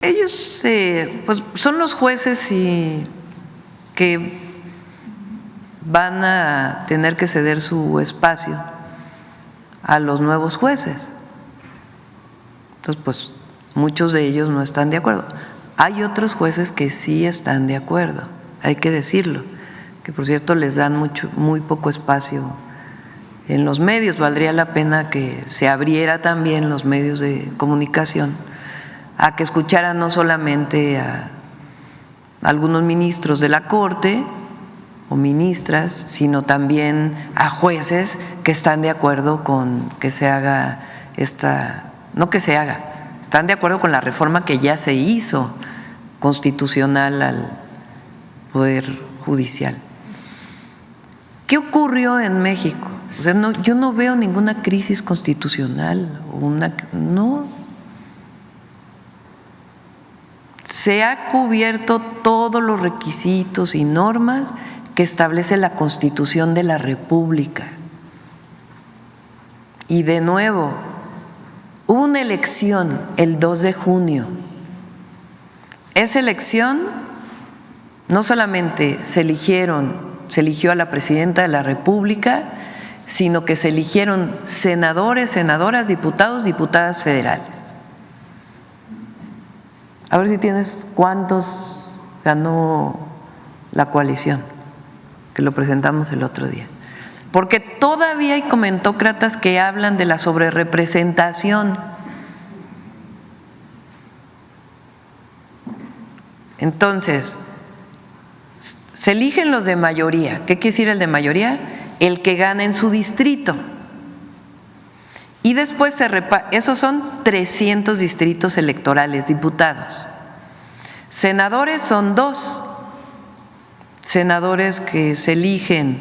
Ellos pues son los jueces que van a tener que ceder su espacio a los nuevos jueces. Entonces, pues muchos de ellos no están de acuerdo. Hay otros jueces que sí están de acuerdo, hay que decirlo, que por cierto les dan muy poco espacio en los medios. Valdría la pena que se abriera también los medios de comunicación a que escucharan no solamente a algunos ministros de la Corte o ministras, sino también a jueces que están de acuerdo con que se haga están de acuerdo con la reforma que ya se hizo constitucional al Poder Judicial. ¿Qué ocurrió en México? O sea, yo no veo ninguna crisis constitucional, no. Se ha cubierto todos los requisitos y normas que establece la Constitución de la República. Y de nuevo, hubo una elección el 2 de junio. Esa elección no solamente se eligió a la presidenta de la República, sino que se eligieron senadores, senadoras, diputados, diputadas federales. A ver si tienes cuántos ganó la coalición, que lo presentamos el otro día. Porque todavía hay comentócratas que hablan de la sobrerepresentación. Entonces, se eligen los de mayoría. ¿Qué quiere decir el de mayoría? El que gana en su distrito. Y después esos son 300 distritos electorales, diputados. Senadores son 2 senadores que se eligen,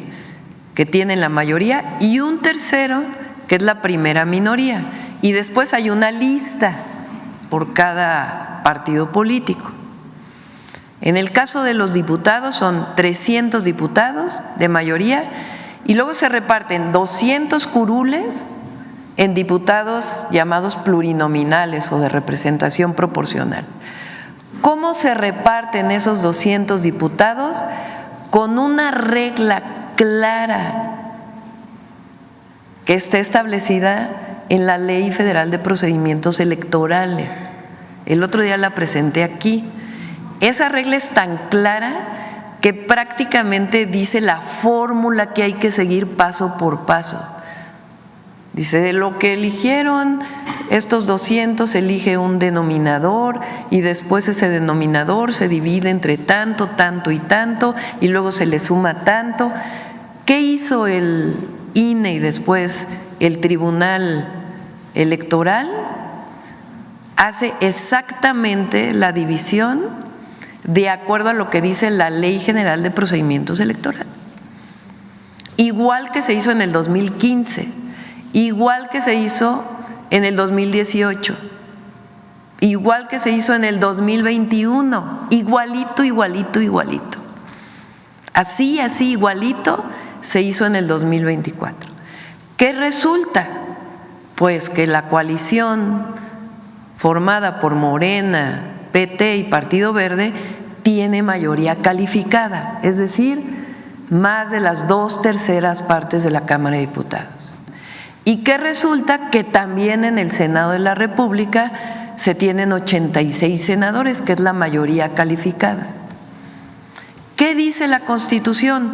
que tienen la mayoría, y un tercero que es la primera minoría. Y después hay una lista por cada partido político. En el caso de los diputados son 300 diputados de mayoría y luego se reparten 200 curules en diputados llamados plurinominales o de representación proporcional. ¿Cómo se reparten esos 200 diputados? Con una regla clara que está establecida en la Ley Federal de Procedimientos Electorales. El otro día la presenté aquí. Esa regla es tan clara que prácticamente dice la fórmula que hay que seguir paso por paso. Dice, de lo que eligieron estos 200 se elige un denominador y después ese denominador se divide entre tanto, tanto y tanto y luego se le suma tanto. ¿Qué hizo el INE y después el Tribunal Electoral? Hace exactamente la división de acuerdo a lo que dice la Ley General de Procedimientos Electorales. Igual que se hizo en el 2015. Igual que se hizo en el 2018, igual que se hizo en el 2021, igualito, igualito, igualito. Así, igualito se hizo en el 2024. ¿Qué resulta? Pues que la coalición formada por Morena, PT y Partido Verde tiene mayoría calificada, es decir, más de las 2/3 partes de la Cámara de Diputados. Y que resulta que también en el Senado de la República se tienen 86 senadores, que es la mayoría calificada. ¿Qué dice la Constitución?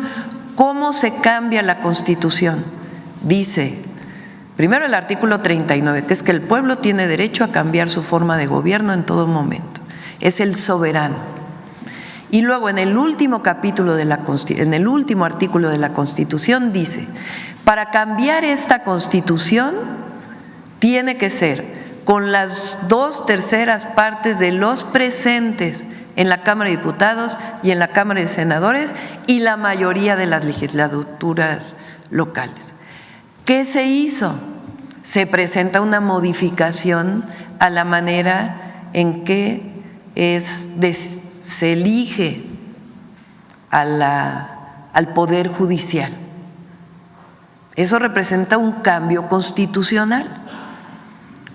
¿Cómo se cambia la Constitución? Dice, primero el artículo 39, que es que el pueblo tiene derecho a cambiar su forma de gobierno en todo momento. Es el soberano. Y luego en el último artículo de la Constitución dice, para cambiar esta Constitución tiene que ser con las 2/3 partes de los presentes en la Cámara de Diputados y en la Cámara de Senadores y la mayoría de las legislaturas locales. ¿Qué se hizo? Se presenta una modificación a la manera en que se elige al Poder Judicial. Eso representa un cambio constitucional.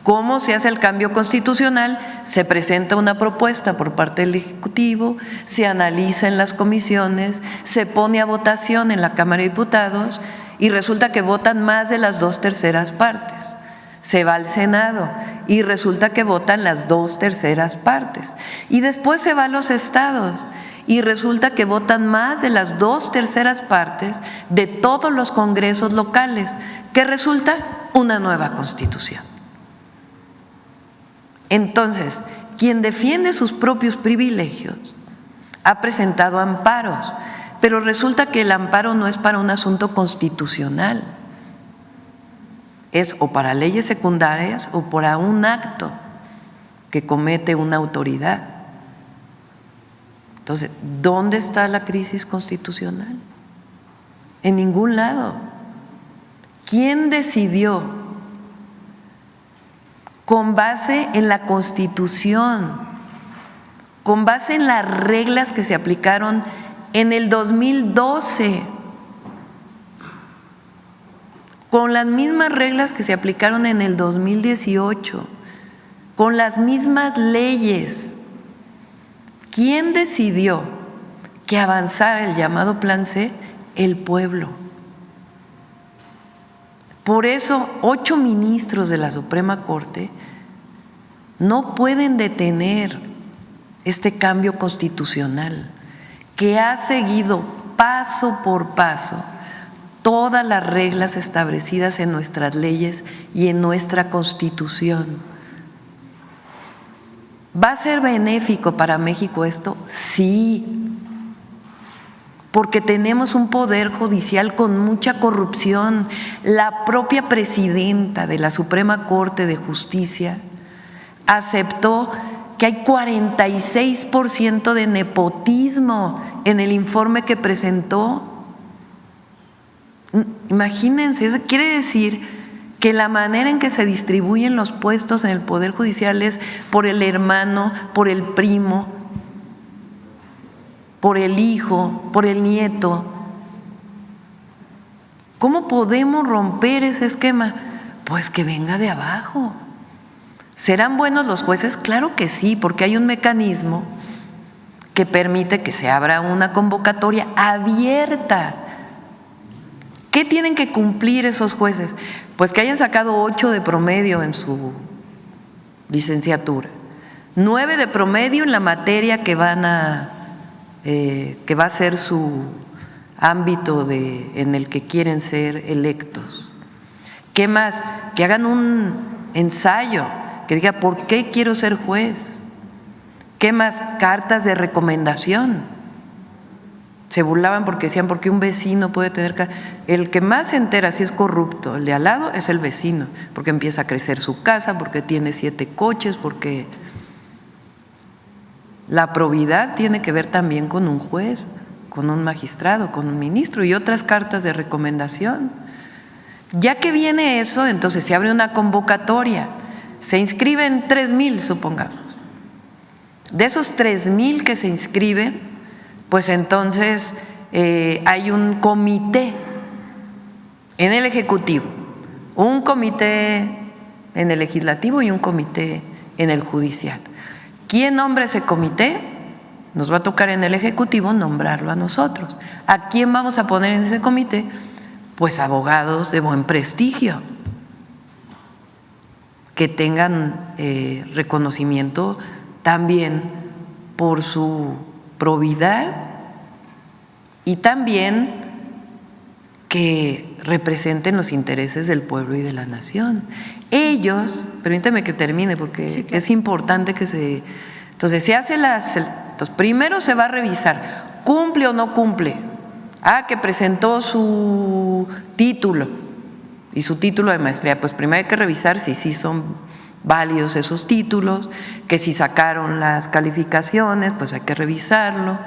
¿Cómo se hace el cambio constitucional? Se presenta una propuesta por parte del Ejecutivo, se analiza en las comisiones, se pone a votación en la Cámara de Diputados y resulta que votan más de las 2/3 partes. Se va al Senado y resulta que votan las 2/3 partes. Y después se va a los estados y resulta que votan más de las 2/3 partes de todos los congresos locales, que resulta una nueva constitución. Entonces, quien defiende sus propios privilegios ha presentado amparos, pero resulta que el amparo no es para un asunto constitucional, es o para leyes secundarias o para un acto que comete una autoridad. Entonces, ¿dónde está la crisis constitucional? En ningún lado. ¿Quién decidió? Con base en la Constitución, con base en las reglas que se aplicaron en el 2012, con las mismas reglas que se aplicaron en el 2018, con las mismas leyes. ¿Quién decidió que avanzara el llamado Plan C? El pueblo. Por eso, 8 ministros de la Suprema Corte no pueden detener este cambio constitucional que ha seguido paso por paso todas las reglas establecidas en nuestras leyes y en nuestra Constitución. ¿Va a ser benéfico para México esto? Sí, porque tenemos un poder judicial con mucha corrupción. La propia presidenta de la Suprema Corte de Justicia aceptó que hay 46% de nepotismo en el informe que presentó. Imagínense, eso quiere decir que la manera en que se distribuyen los puestos en el Poder Judicial es por el hermano, por el primo, por el hijo, por el nieto. ¿Cómo podemos romper ese esquema? Pues que venga de abajo. ¿Serán buenos los jueces? Claro que sí, porque hay un mecanismo que permite que se abra una convocatoria abierta. ¿Qué tienen que cumplir esos jueces? Pues que hayan sacado 8 de promedio en su licenciatura, 9 de promedio en la materia que va a ser su ámbito en el que quieren ser electos. ¿Qué más? Que hagan un ensayo que diga ¿por qué quiero ser juez? ¿Qué más? Cartas de recomendación. Se burlaban porque decían ¿por qué un vecino puede tener? El que más se entera si es corrupto, el de al lado, es el vecino, porque empieza a crecer su casa, porque tiene 7 coches, porque… La probidad tiene que ver también con un juez, con un magistrado, con un ministro y otras cartas de recomendación. Ya que viene eso, entonces se abre una convocatoria, se inscriben 3,000, supongamos. De esos 3,000 que se inscriben, pues entonces hay un comité en el Ejecutivo, un comité en el Legislativo y un comité en el Judicial. ¿Quién nombra ese comité? Nos va a tocar en el Ejecutivo nombrarlo a nosotros. ¿A quién vamos a poner en ese comité? Pues abogados de buen prestigio, que tengan reconocimiento también por su probidad y también que representen los intereses del pueblo y de la nación. Ellos, permítame que termine porque sí, claro, es importante que se… Entonces se hace entonces primero se va a revisar, ¿cumple o no cumple? Que presentó su título y su título de maestría, pues primero hay que revisar si sí son válidos esos títulos, que si sacaron las calificaciones, pues hay que revisarlo,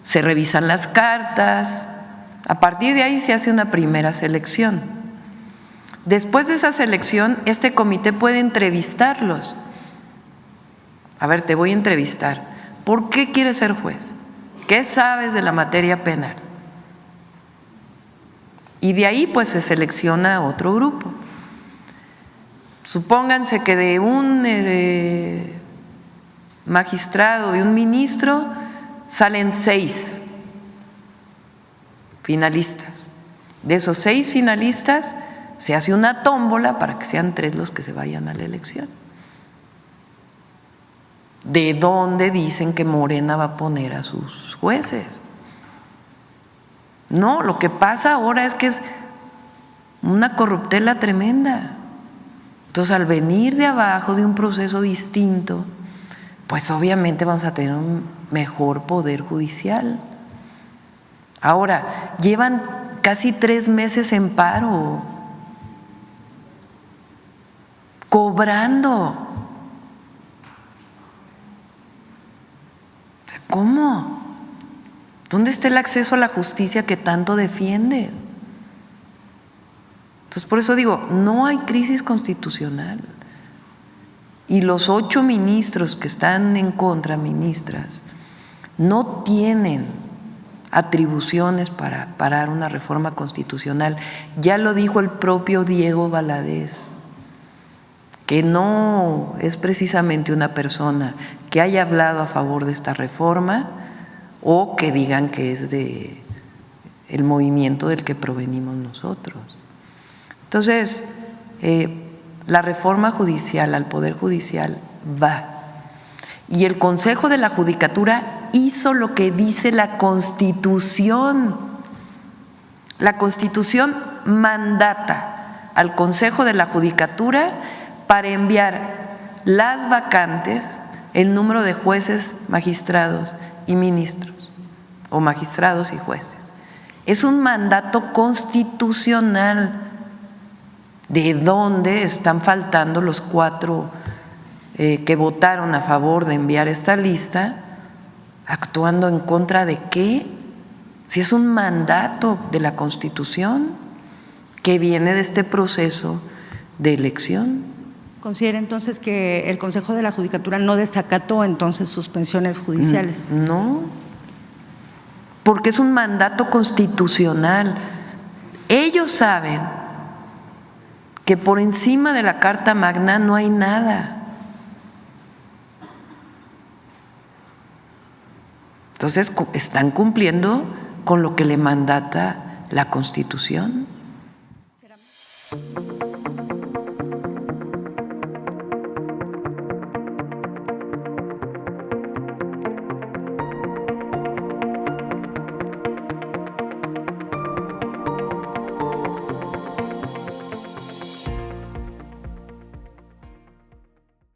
se revisan las cartas, a partir de ahí se hace una primera selección. Después de esa selección, este comité puede entrevistarlos. A ver, te voy a entrevistar. ¿Por qué quieres ser juez? ¿Qué sabes de la materia penal? Y de ahí pues se selecciona otro grupo. supónganse que de un magistrado, de un ministro, salen 6 finalistas. De esos 6 finalistas se hace una tómbola para que sean 3 los que se vayan a la elección. ¿De dónde dicen que Morena va a poner a sus jueces? No, lo que pasa ahora es que es una corruptela tremenda. Entonces, al venir de abajo de un proceso distinto, pues obviamente vamos a tener un mejor poder judicial. Ahora, llevan casi 3 meses en paro, cobrando. ¿Cómo? ¿Dónde está el acceso a la justicia que tanto defienden? Entonces, por eso digo, no hay crisis constitucional. Y los 8 ministros que están en contra, ministras, no tienen atribuciones para parar una reforma constitucional. Ya lo dijo el propio Diego Valadez, que no es precisamente una persona que haya hablado a favor de esta reforma o que digan que es de el movimiento del que provenimos nosotros. Entonces, la reforma judicial al Poder Judicial va. Y el Consejo de la Judicatura hizo lo que dice la Constitución. La Constitución mandata al Consejo de la Judicatura para enviar las vacantes, el número de jueces, magistrados y ministros, o magistrados y jueces. Es un mandato constitucional. ¿De dónde están faltando los 4 que votaron a favor de enviar esta lista? ¿Actuando en contra de qué? Si es un mandato de la Constitución que viene de este proceso de elección. ¿Considera entonces que el Consejo de la Judicatura no desacató entonces suspensiones judiciales? No, porque es un mandato constitucional. Ellos saben que por encima de la Carta Magna no hay nada. Entonces, están cumpliendo con lo que le mandata la Constitución.